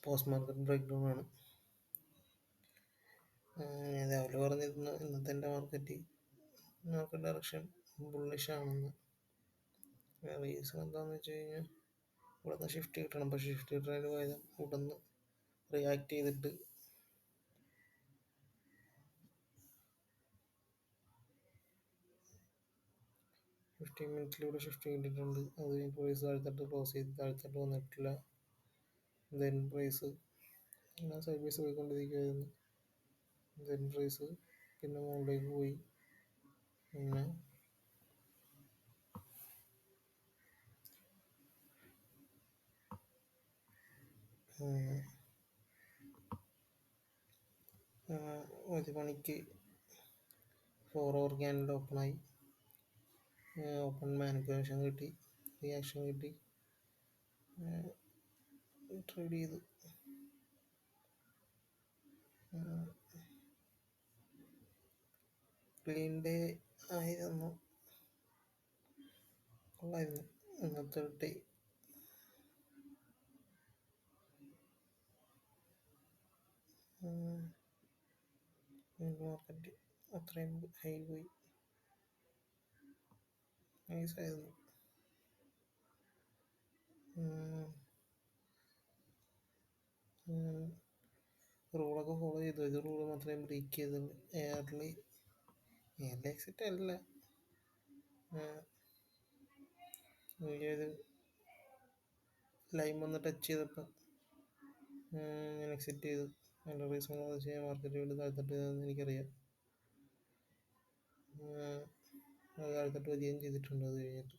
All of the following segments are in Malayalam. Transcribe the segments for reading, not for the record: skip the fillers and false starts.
പോസ്റ്റ് മാർക്കറ്റ് ബ്രേക്ക് ഡൗൺ ആണ്. ഞാൻ രാവിലെ പറഞ്ഞിരുന്നു ഇന്നത്തെ എൻ്റെ മാർക്കറ്റ് ഡയറക്ഷൻ ബുള്ളിഷ് ആണെന്ന്. റീസൺ എന്താണെന്ന് വെച്ച് കഴിഞ്ഞാൽ ഇവിടെ നിന്ന് ഷിഫ്റ്റ് കിട്ടണം, പക്ഷേ ഷിഫ്റ്റ് കിട്ടുന്നതിന് പകരം ഇവിടെ നിന്ന് റിയാക്ട് ചെയ്തിട്ട് 15 മിനിറ്റിലൂടെ ഷിഫ്റ്റ് ചെയ്തിട്ടുണ്ട്. അത് കഴിഞ്ഞ് പ്രൈസ് താഴ്ത്തിട്ട് ക്ലോസ് ചെയ്ത് താഴ്ത്തിട്ട് വന്നിട്ടില്ല. ദെൻ പ്രൈസ് ഞാൻ സർവീസ് പോയിക്കൊണ്ടിരിക്കുകയായിരുന്നു. ദെൻ പ്രൈസ് പിന്നെ മുകളിലേക്ക് പോയി. പിന്നെ ഒരു മണിക്ക് 4 hour ക്യാൻഡിൽ ഓപ്പണായി. ഓപ്പൺ മാനിപ്പുലേഷൻ കിട്ടി, റിയാക്ഷൻ കിട്ടി, ട്രേഡ് ചെയ്തു. ക്ലീൻ ഡേ ആയിരുന്നു, കൊള്ളായിരുന്നു ഇന്നത്തെ ഡേ. മാർക്കറ്റ് അത്രയും ഹൈ പോയി, നൈസായിരുന്നു. റൂളൊക്കെ ഫോളോ ചെയ്തു. ഒരു റൂള് മാത്രമേ ബ്രേക്ക് ചെയ്തുള്ളൂ. എയർലി എക്സിറ്റ് അല്ല, ഒരു ലൈൻ വന്ന് ടച്ച് ചെയ്തപ്പോൾ ഞാൻ എക്സിറ്റ് ചെയ്തു. അതിൻ്റെ റീസൺ എന്താണെന്ന് വെച്ച് കഴിഞ്ഞാൽ മാർക്കറ്റ് വീണ്ടും താഴ്ത്തിട്ട് എനിക്കറിയാം. അത് താഴ്ത്തിട്ട് വരികയും ചെയ്തിട്ടുണ്ട്. അത് കഴിഞ്ഞിട്ട്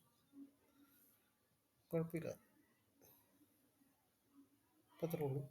കുഴപ്പമില്ല, അത്രേ ഉള്ളൂ.